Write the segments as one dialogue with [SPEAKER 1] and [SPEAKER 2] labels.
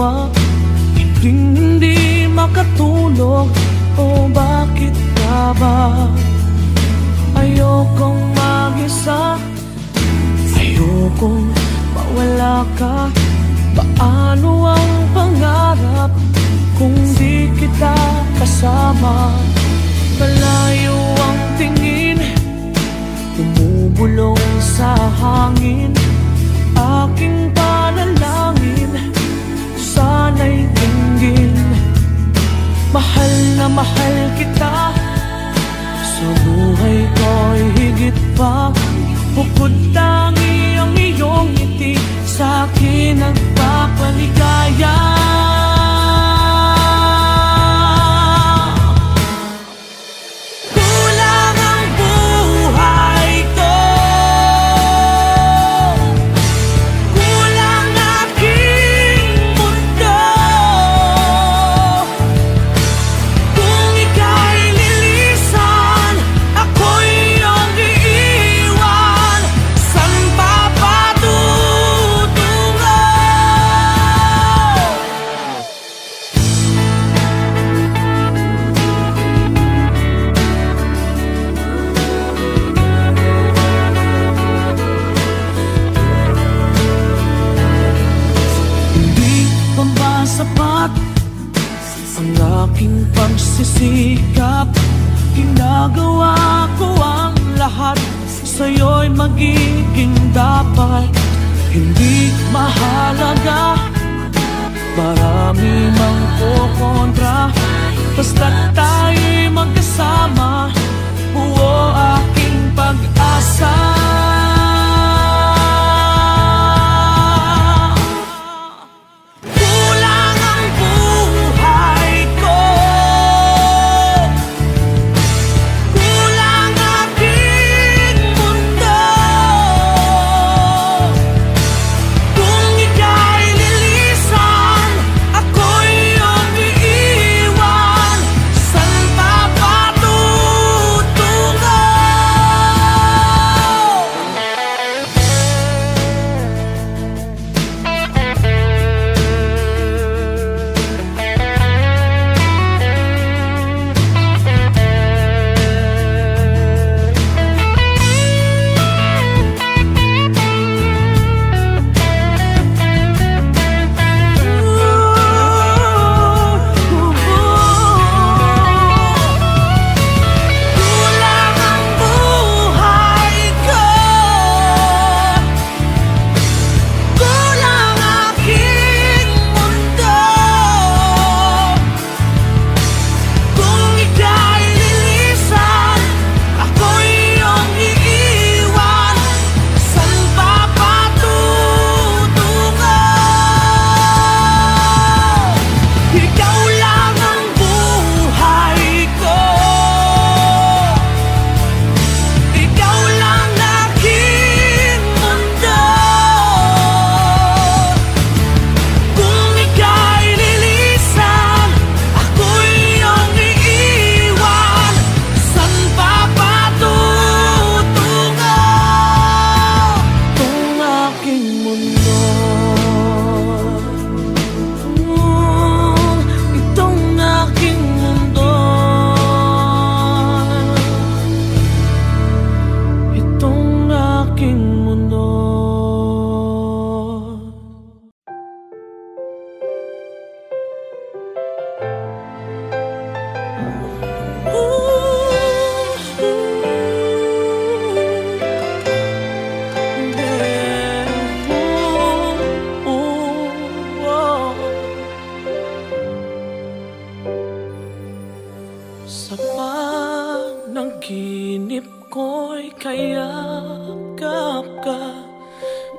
[SPEAKER 1] ba? Hindi makatulog, o bakit ka ba? Ayokong mag-isa, ayokong mawala ka. Paano ang pangarap kung di kita kasama? Malayo ang tingin, bumubulong sa hangin. Aking panalangin, sana'y tinggin. Mahal na mahal kita, sa buhay ko'y higit pa. Bukod tangi ang iyong ngiti, sa'kin nagpapaligaya. Sapat ang aking pagsisikap, ginagawa ko ang lahat, sa'yo'y magiging dapat. Hindi mahalaga, marami mang kukontra, basta't tayo'y magkasama, buo aking pag-asa. Panaginip ko'y kayakap ka,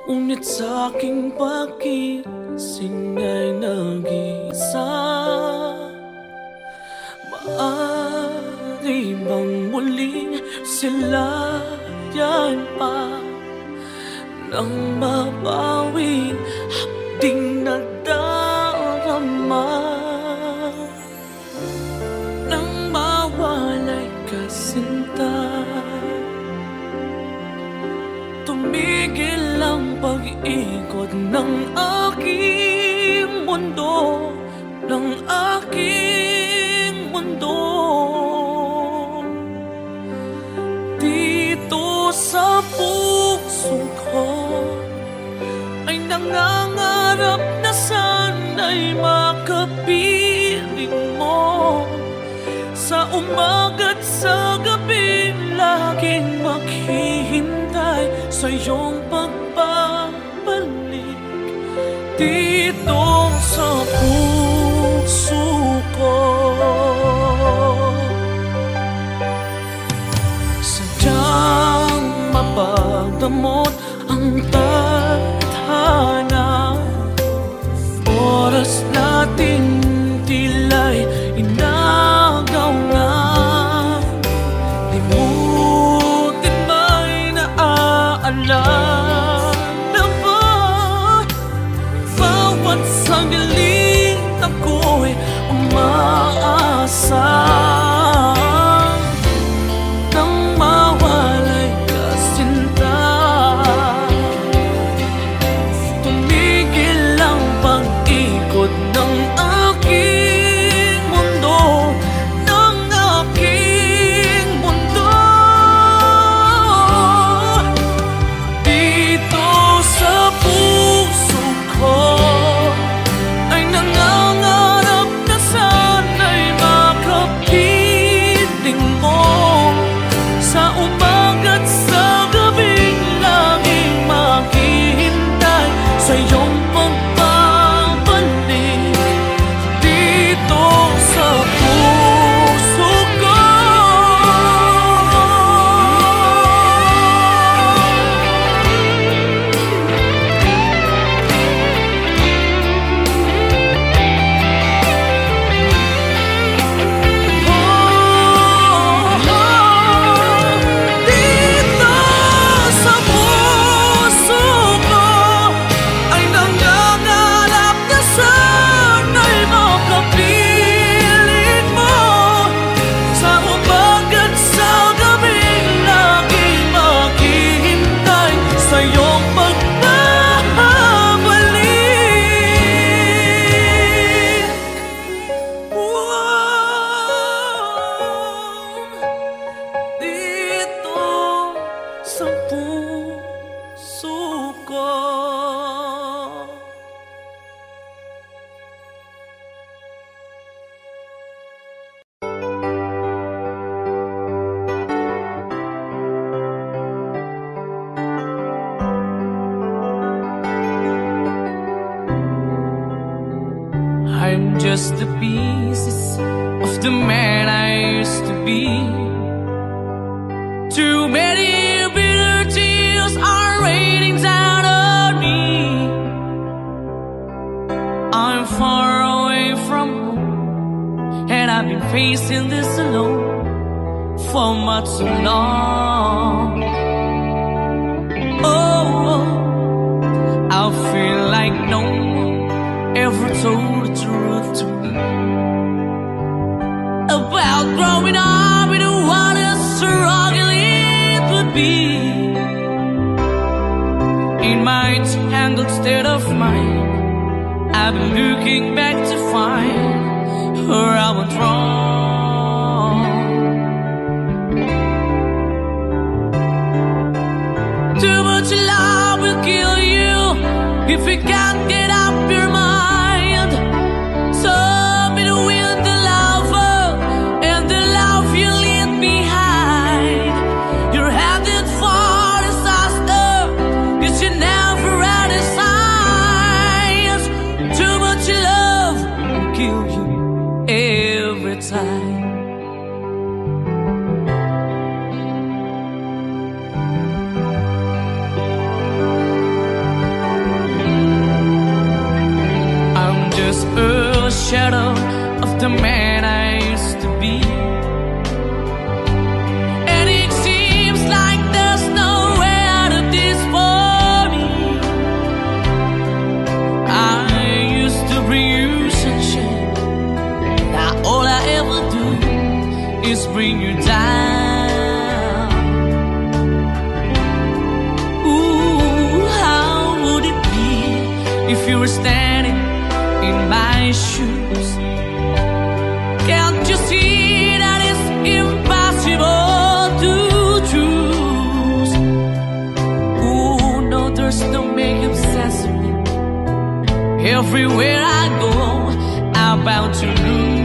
[SPEAKER 1] ngunit sa'king pagising ay nag-isa. Maaari bang muling silayan pa nang mabawing hapding nadarama? Nang mawalay ka, sinta, tumigil ang pag-ikot ng aking mundo, ng aking mundo. Dito sa puso ko ay nangangarap na sana'y makapiling mo. Sa umaga't sa gabi, laging maghihintay sa iyong pagbabalik. Dito sa puso ko, sadyang mapagdamot ang tadhana. Oras natin tila'y inagaw na. Limutin ba'y naaalala ba? Bawat sandaling ako'y umaasa nang mawalay ka, sinta. Tumigil ang pag-ikot ng aking mundo, ng aking mundo. Dito sa puso ko ay nangangarap na sana'y makapiling mo. Sa umaga't sa gabing laging maghihintay sa iyong pagbabalik. Dito sa puso ko, dito sa puso ko ay nangangarap na sana'y makapiling mo. Sa umaga't sa gabing laging maghihintay sa iyong pagbabalik. Dito sa puso ko. I'm just the pieces of the man I used to be. Too many bitter tears are raining down on me. I'm far away from home, and I've been facing this alone for much too long. Oh, I feel like no one ever told the truth to me about growing up in what a struggle it would be. In my tangled state of mind, I've been looking back to find where I went wrong. Too much love will kill you if you can't get up your mind. So between the lover and the love you leave behind, you're headed for disaster, 'cause you never had a signs. Too much love will kill you every time. A shadow of the man I used to be, and it seems like there's no way out of this for me. I used to bring you sunshine, now all I ever do is bring you down. Ooh, how would it be if you were standing my shoes. Can't you see that it's impossible to choose? Oh no, there's no making sense of me. Everywhere I go, I'm bound to lose.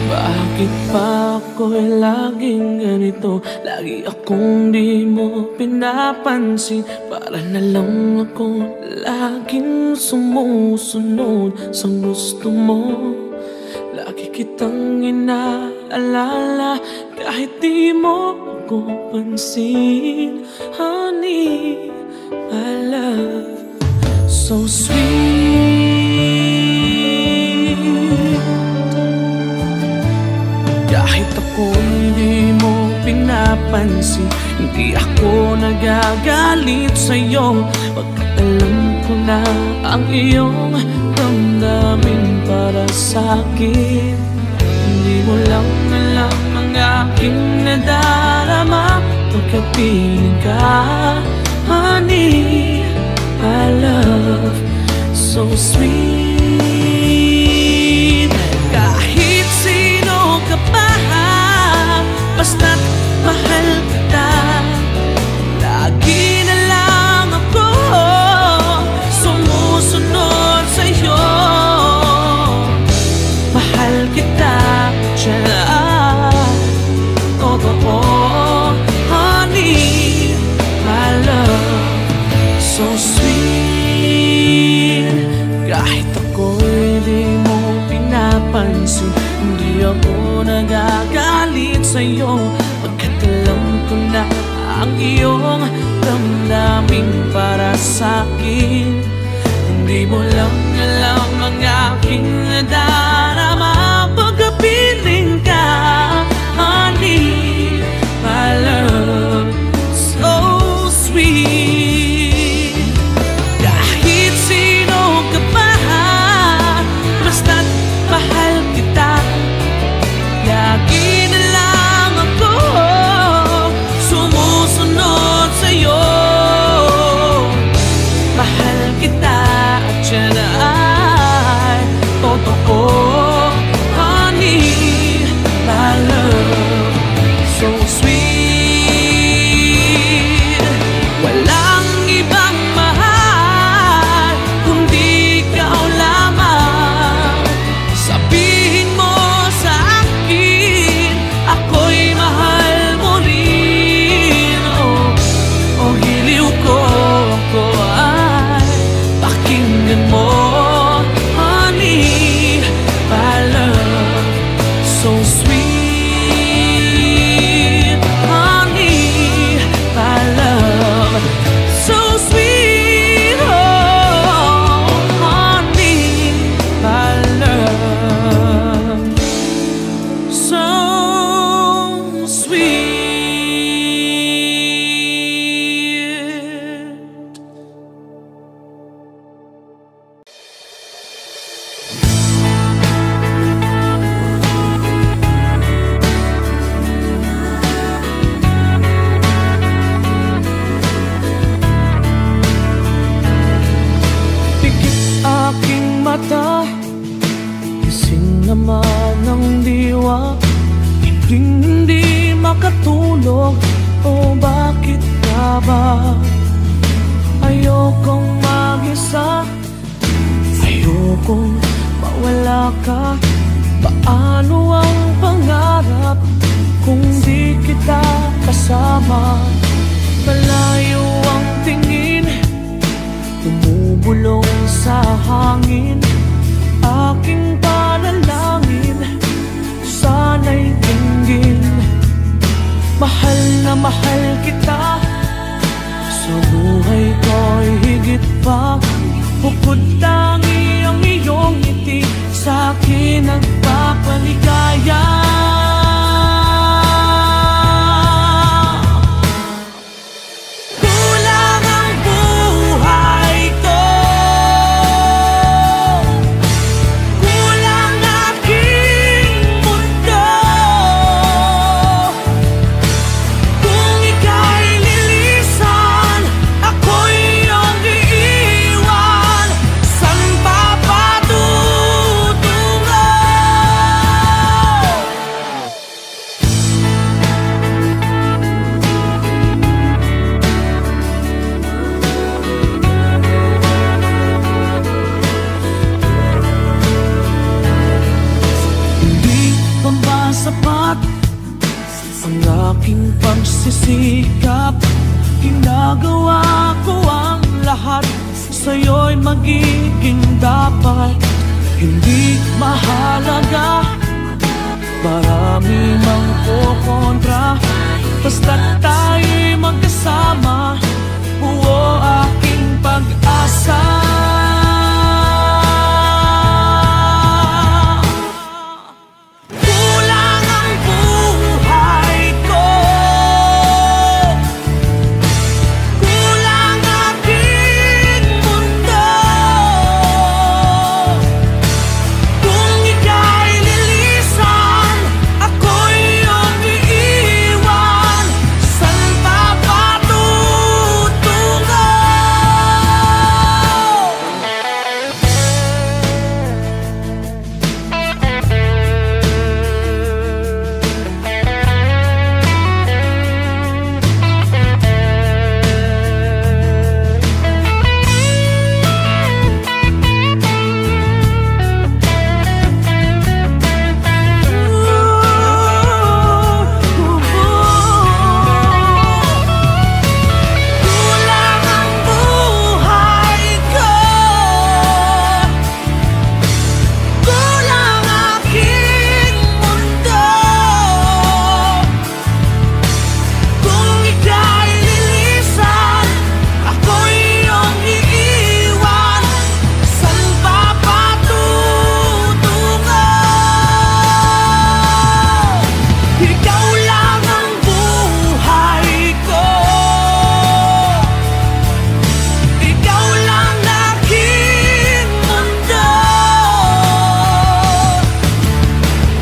[SPEAKER 2] Bakit pa ako'y laging ganito? Lagi akong di mo pinapansin. Para na lang ako laging sumusunod sa gusto mo. Lagi kitang inaalala kahit di mo ako pansin. Honey, my love, so sweet. Kahit ako hindi mo pinapansin, hindi ako nagagalit sa'yo. Pagkat alam ko na ang iyong damdamin para sa'kin. Hindi mo lang alam ang aking nadarama pagkapiling ka. Honey, my love, so sweet. Kahit sino ka pa, basta't mahal kita. Lagi na lang ako sumusunod sa'yo. Mahal kita, tiyan, totoo. Honey, my love, so sweet. Kahit ako'y di mo pinapansin, hindi ako nagagalit sa'yo. Pagkat alam ko na ang iyong damdamin para sa'kin. Hindi mo lang alam ang aking nadarama pagkapiling ka. Honey, my love, so sweet. Kahit sino ka pa, basta't mahal kita. Lagi na lang ako sumusunod sa'yo. Mahal kita at siya na ay sama ng diwa, hindi makatulog. O bakit ka ba? Ayokong mag-isa, ayokong mawala ka. Paano ang pangarap kung di kita kasama? Malayo ang tingin, bumubulong sa hangin. Aking panalangin, sana'y tinggin. Mahal na mahal kita, sa buhay ko'y higit pa. Bukod tangi ang iyong ngiti, sa'kin nagpapaligaya. Kulang ang buhay ko, kulang aking mundo. Kung ika'y lilisan, ako'y iyong iiwan. San pa patutungo? Hindi pa ba sapat ang aking pagsisikap? Ginagawa ko ang lahat, sa'yo'y magiging dapat. Hindi mahalaga, marami mang kukontra, basta't tayo'y magkasama. Buo aking pag-asa. Kulang ang buhay ko, kulang aking mundo. Kung ika'y lilisan, ako'y iyong iiwan. San pa patutungo? Kulang ang buhay ko, kulang aking mundo. Kung ika'y lilisan, ako'y iyong iiwan. San pa patutungo? Ikaw lang ang buhay ko, ikaw lang aking mundo.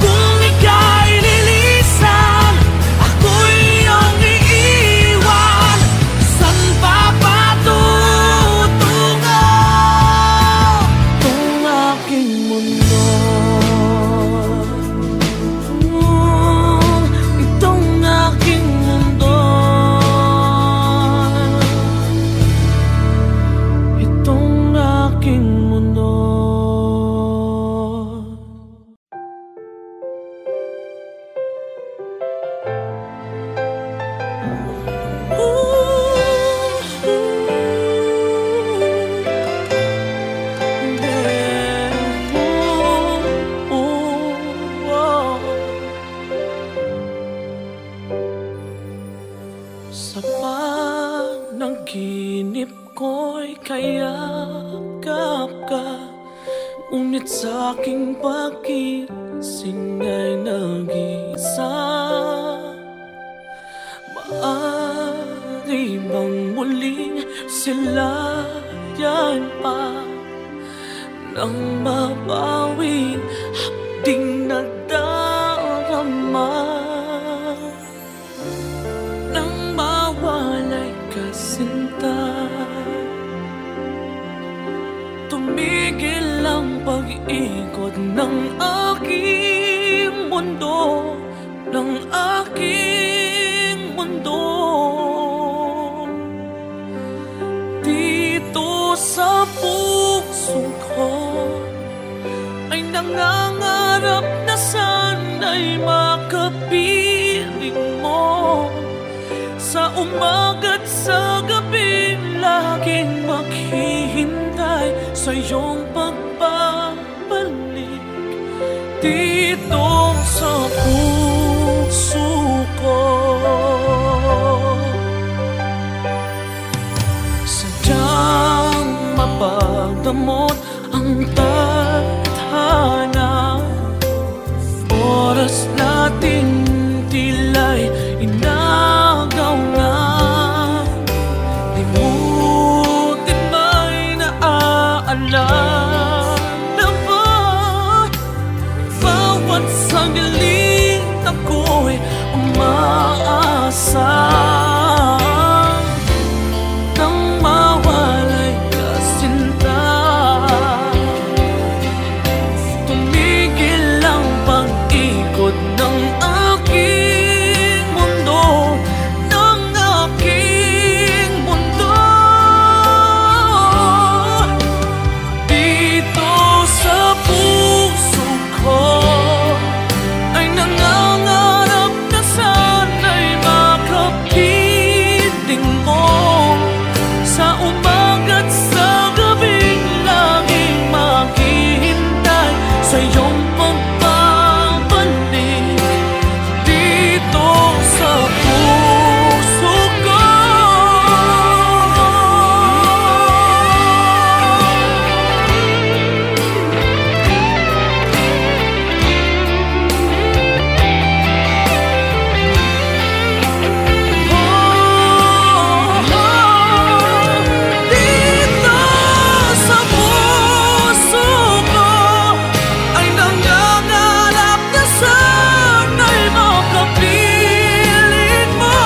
[SPEAKER 2] Kung ika'y lilisan, ako'y iyong iiwan. San pa patutungo? Itong aking mundo, itong aking mundo, itong aking mundo. Sa panaginip ko'y kayakap ka, ngunit sa'king pagising ay nag-isa. Maaari bang muling silayan pa nang mabawing hapding nadarama? Nang mawalay ka sinta, tumigil ang pag pag-ikot ng aking mundo, ng aking mundo. Dito sa puso ko ay nangangarap na sana'y makapiling mo. Sa umaga't sa gabi laging maghihintay sa iyong pagbabalik dito sa puso ko. Sadyang mapagdamot ang tadhana, oras natin tila'y inagaw na. Limutin ba'y naaalala ba? Bawat sandaling ako'y umaasa nang mawalay ka, sinta. Tumigil ang pag-ikot ng aking mundo, ng aking mundo. Dito sa puso ko ay nangangarap na sana'y makapiling mo. Sa umaga't sa gabing laging maghihintay sa iyong pagbabalik dito sa puso ko. Dito sa puso ko ay nangangarap na sana'y makapiling mo.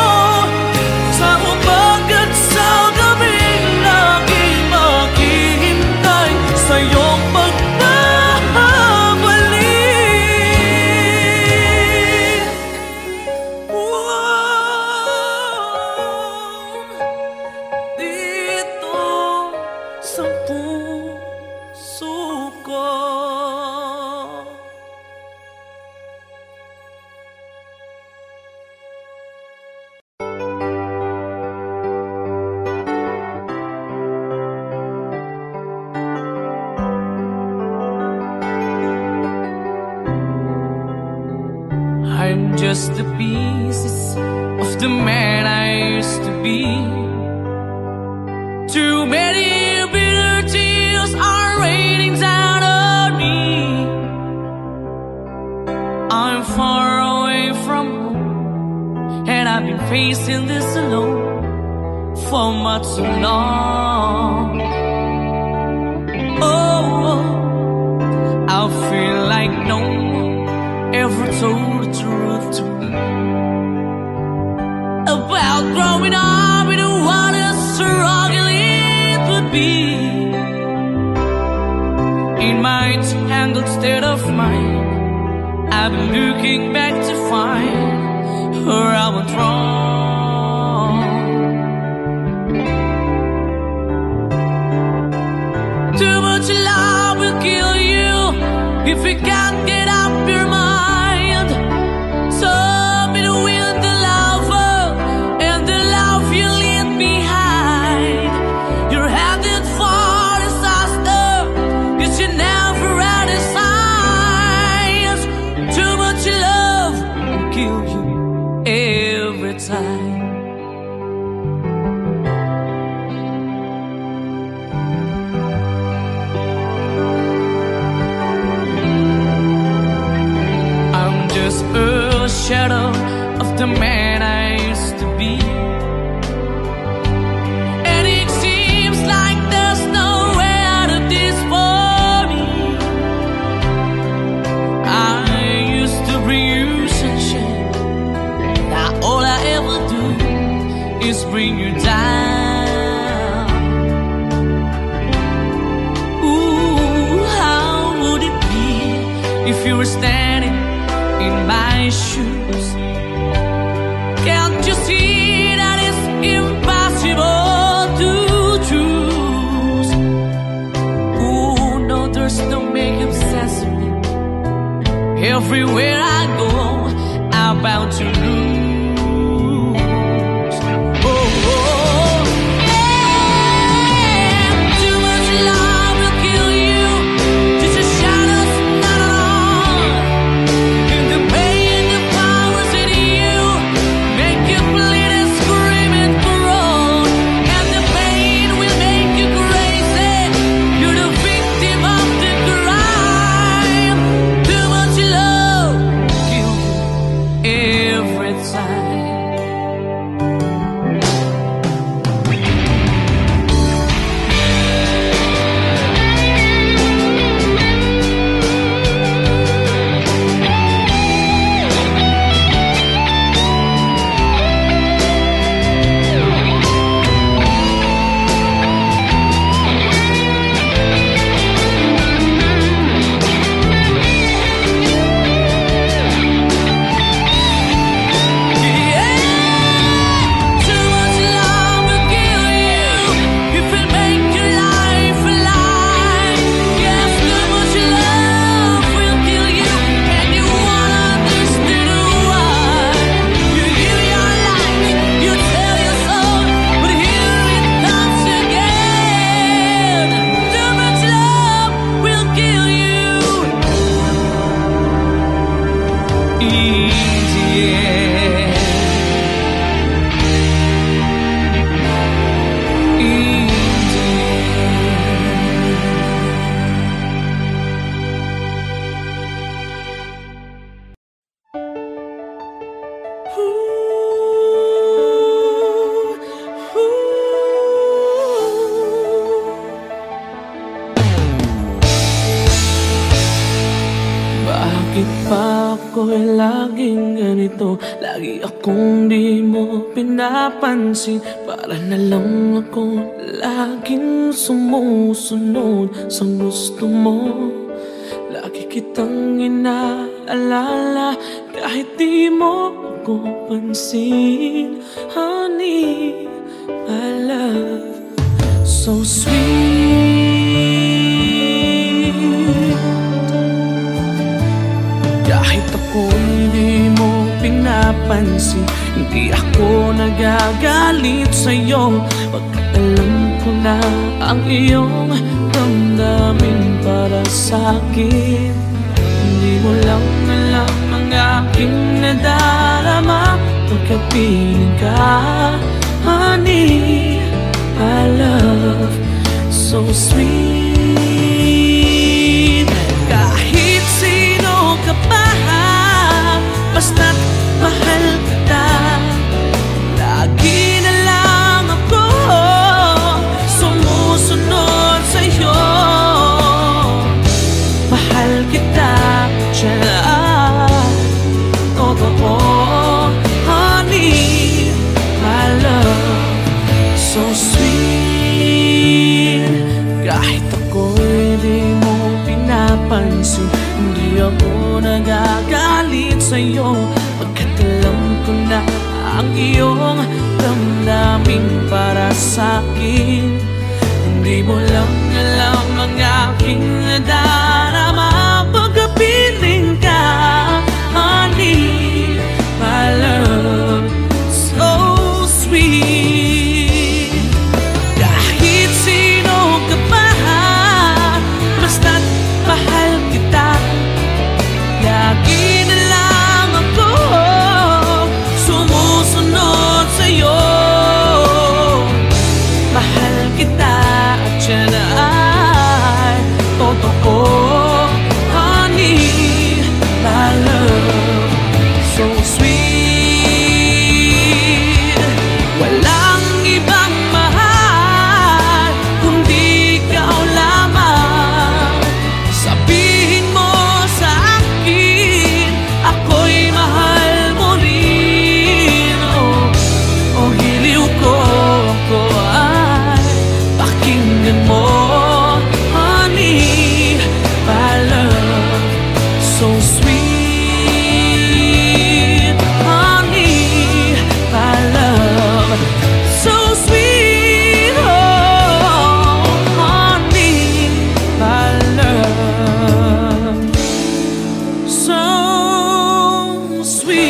[SPEAKER 2] Sa umaga't sa gabing laging maghihintay sa iyong pagbabalik. Dito sa puso ko.
[SPEAKER 1] I'm just the pieces of the man I used to be. Too many bitter tears are raining down on me. I'm far away from home, and I've been facing this alone for much too long. Oh, I feel like no one ever told the truth to me about growing up in what a struggle it would be. In my tangled state of mind, I've been looking back to find where I went wrong. Too much love will kill you if you can't get up your mind. Some it will the lover and the love you leave behind. You're headed for disaster, you should never had a signs. Too much love will kill you every time. A shadow of the man I used to be, and it seems like there's no way out of this for me. I used to bring you sunshine, now all I ever do if you were standing in my shoes. Can't you see that it's impossible to choose? Oh no, there's no makeup sense of me. Everywhere I go, I'm bound to lose.
[SPEAKER 2] Bakit ba ako'y laging ganito? Lagi akong di mo pinapansin. Para na lang ako laging sumusunod sa gusto mo. Lagi kitang inaalala kahit di mo ako pansin. Honey, my love, so sweet. Kahit ako hindi mo pinapansin, hindi ako nagagalit sa'yo. Pagkat alam ko na ang iyong damdamin para sa'kin. Hindi mo lang alam ang aking nadarama pagkapiling ka. Honey, my love, so sweet. Kahit sino ka pa, basta't mahal kita. Lagi na lang ako sumusunod sa'yo. Mahal kita, dyan totoo. Honey, my love, so sweet. Kahit ako'y di mo pinapansin, hindi ako nagagalit sa'yo. Pagkat alam ko na ang iyong damdamin para sa'kin. Hindi mo lang alam ang aking nadarama pagkapiling ka. Honey, my love, so sweet. Kahit sino ka pa, basta't mahal kita. Lagi na lang ako sumusunod sa'yo. Mahal kita at yan ay totoo. sweet, honey, my love. So sweet, oh, honey, my love. So sweet.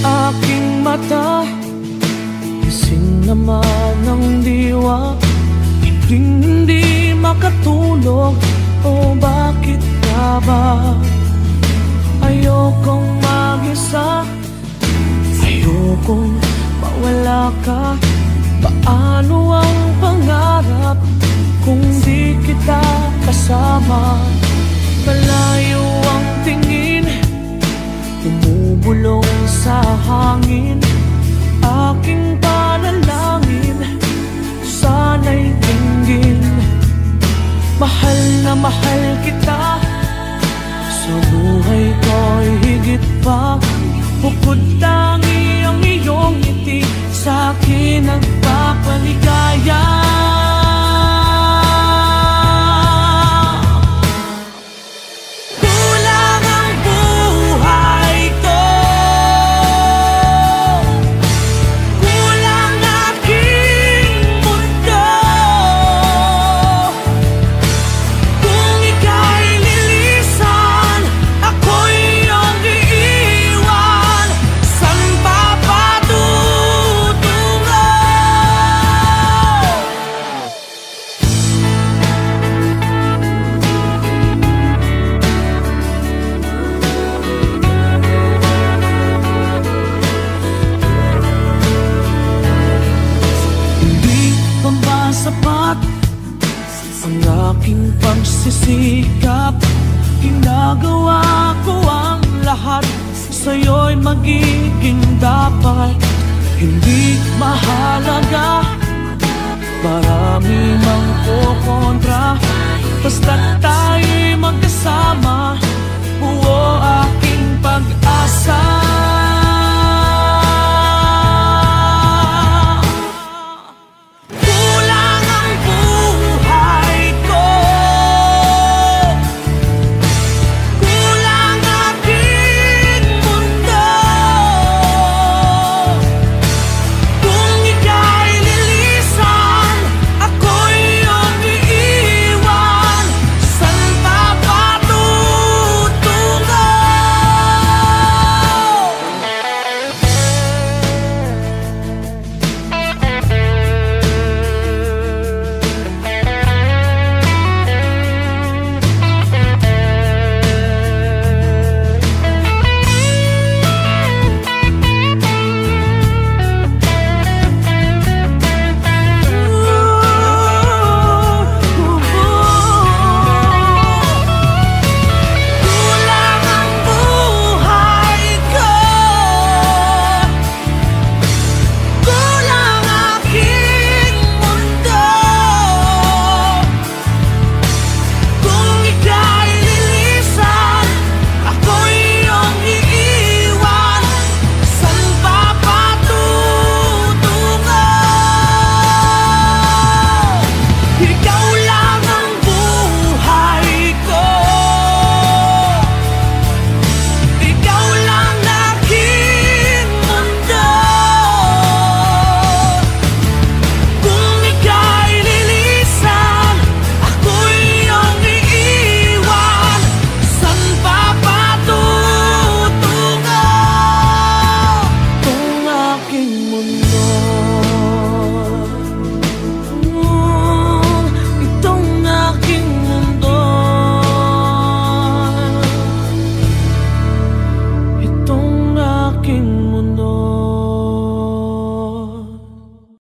[SPEAKER 2] Aking mata, gising naman ng diwa, hindi makatulog, o bakit ka ba? Ayokong mag-isa, ayokong mawala ka. Paano ang pangarap kung di kita kasama? Malayo ang tingin, bumubulong sa hangin. Aking panalangin, sana'y dinggin. Mahal na mahal kita, sa buhay ko'y higit pa. Bukod tangi ang iyong ngiti, sa'kin nagpapaligaya. Sapat ang aking pagsisikap, ginagawa ko ang lahat, sa'yo'y magiging dapat. Hindi mahalaga, marami mang kukontra, basta't tayo'y magkasama, buo aking pag-asa.